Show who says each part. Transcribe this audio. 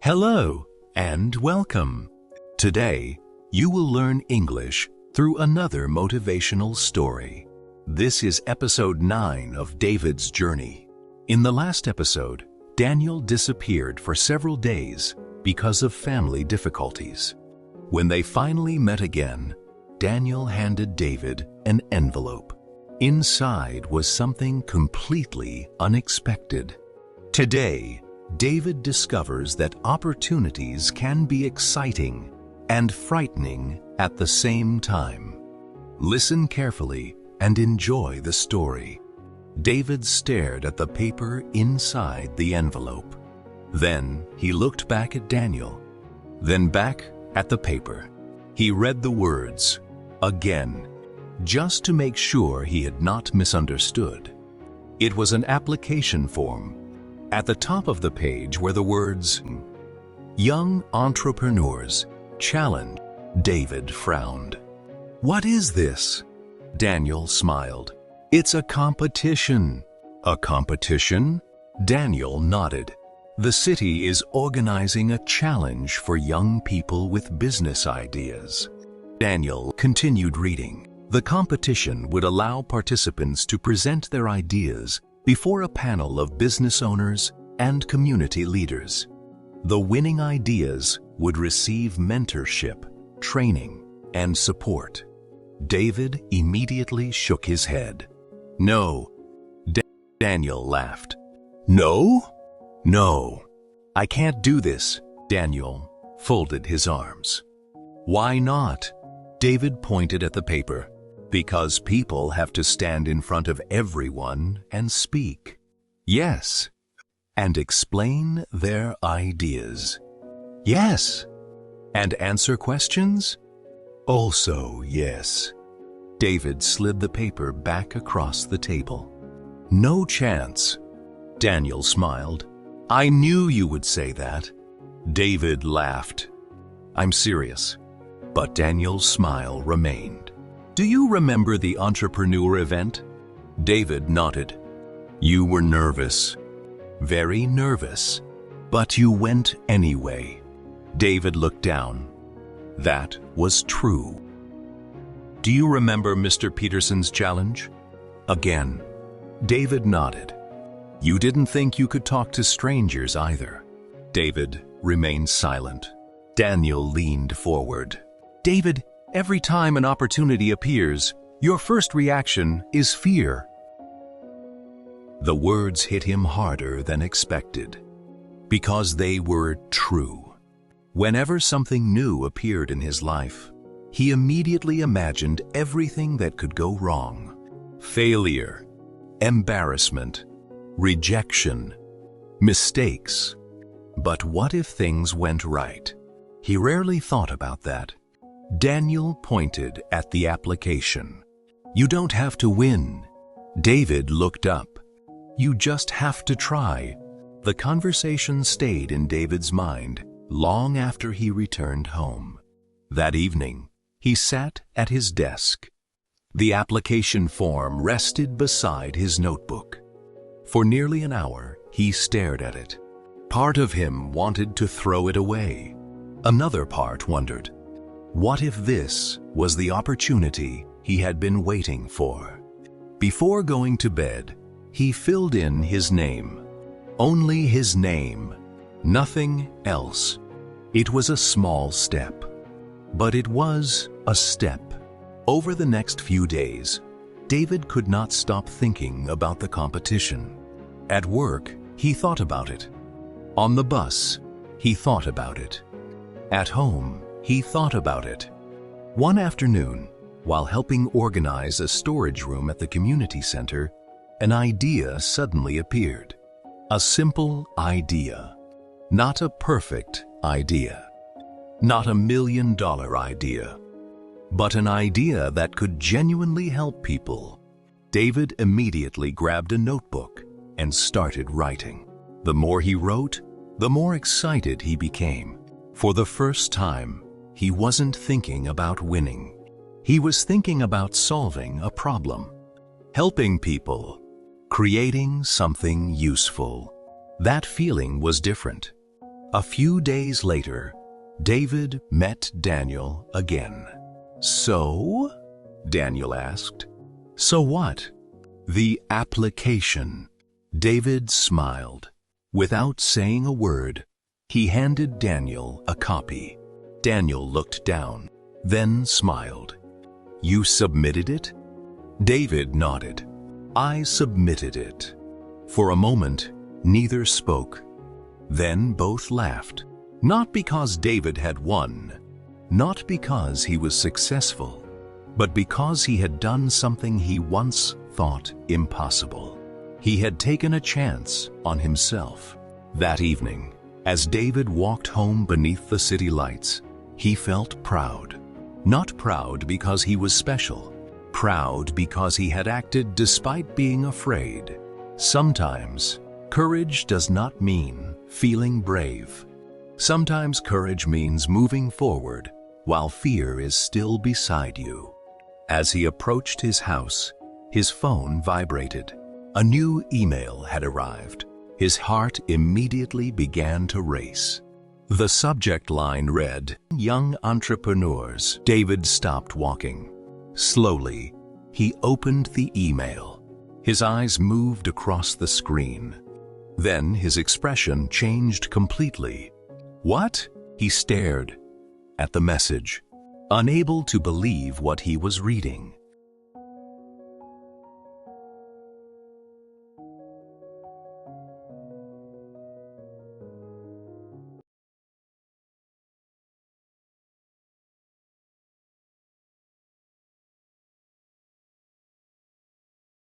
Speaker 1: Hello and welcome. Today, you will learn English through another motivational story. This is episode 9 of David's journey. In the last episode, Daniel disappeared for several days because of family difficulties. When they finally met again, Daniel handed David an envelope. Inside was something completely unexpected. Today, David discovers that opportunities can be exciting and frightening at the same time. Listen carefully and enjoy the story. David stared at the paper inside the envelope. Then he looked back at Daniel, then back at the paper. He read the words again, just to make sure he had not misunderstood. It was an application form. At the top of the page were the words, "Young Entrepreneurs Challenge." David frowned. "What is this?" Daniel smiled. "It's a competition." "A competition?" Daniel nodded. "The city is organizing a challenge for young people with business ideas." Daniel continued reading. The competition would allow participants to present their ideas before a panel of business owners and community leaders. The winning ideas would receive mentorship, training, and support. David immediately shook his head. "No." Daniel laughed. "No? No. I can't do this." Daniel folded his arms. "Why not?" David pointed at the paper. "Because people have to stand in front of everyone and speak." "Yes." "And explain their ideas." "Yes." "And answer questions?" "Also yes." David slid the paper back across the table. "No chance." Daniel smiled. "I knew you would say that." David laughed. "I'm serious." But Daniel's smile remained. "Do you remember the entrepreneur event?" David nodded. "You were nervous." "Very nervous. But you went anyway." David looked down. "That was true." "Do you remember Mr. Peterson's challenge?" Again, David nodded. "You didn't think you could talk to strangers either." David remained silent. Daniel leaned forward. "David, every time an opportunity appears, your first reaction is fear." The words hit him harder than expected, because they were true. Whenever something new appeared in his life, he immediately imagined everything that could go wrong. Failure, embarrassment, rejection, mistakes. But what if things went right? He rarely thought about that. Daniel pointed at the application. "You don't have to win." David looked up. "You just have to try." The conversation stayed in David's mind long after he returned home. That evening, he sat at his desk. The application form rested beside his notebook. For nearly an hour, he stared at it. Part of him wanted to throw it away. Another part wondered, what if this was the opportunity he had been waiting for? Before going to bed, he filled in his name. Only his name, nothing else. It was a small step, but it was a step. Over the next few days, David could not stop thinking about the competition. At work, he thought about it. On the bus, he thought about it. At home, he thought about it. One afternoon, while helping organize a storage room at the community center, an idea suddenly appeared. A simple idea. Not a perfect idea. Not $1 million idea. But an idea that could genuinely help people. David immediately grabbed a notebook and started writing. The more he wrote, the more excited he became. For the first time, he wasn't thinking about winning. He was thinking about solving a problem, helping people, creating something useful. That feeling was different. A few days later, David met Daniel again. "So?" Daniel asked. "So what?" "The application." David smiled. Without saying a word, he handed Daniel a copy. Daniel looked down, then smiled. "You submitted it?" David nodded. "I submitted it." For a moment, neither spoke. Then both laughed. Not because David had won, not because he was successful, but because he had done something he once thought impossible. He had taken a chance on himself. That evening, as David walked home beneath the city lights, he felt proud. Not proud because he was special, proud because he had acted despite being afraid. Sometimes, courage does not mean feeling brave. Sometimes courage means moving forward while fear is still beside you. As he approached his house, his phone vibrated. A new email had arrived. His heart immediately began to race. The subject line read, "Young entrepreneurs." David stopped walking. Slowly, he opened the email. His eyes moved across the screen. Then his expression changed completely. "What?" He stared at the message, unable to believe what he was reading.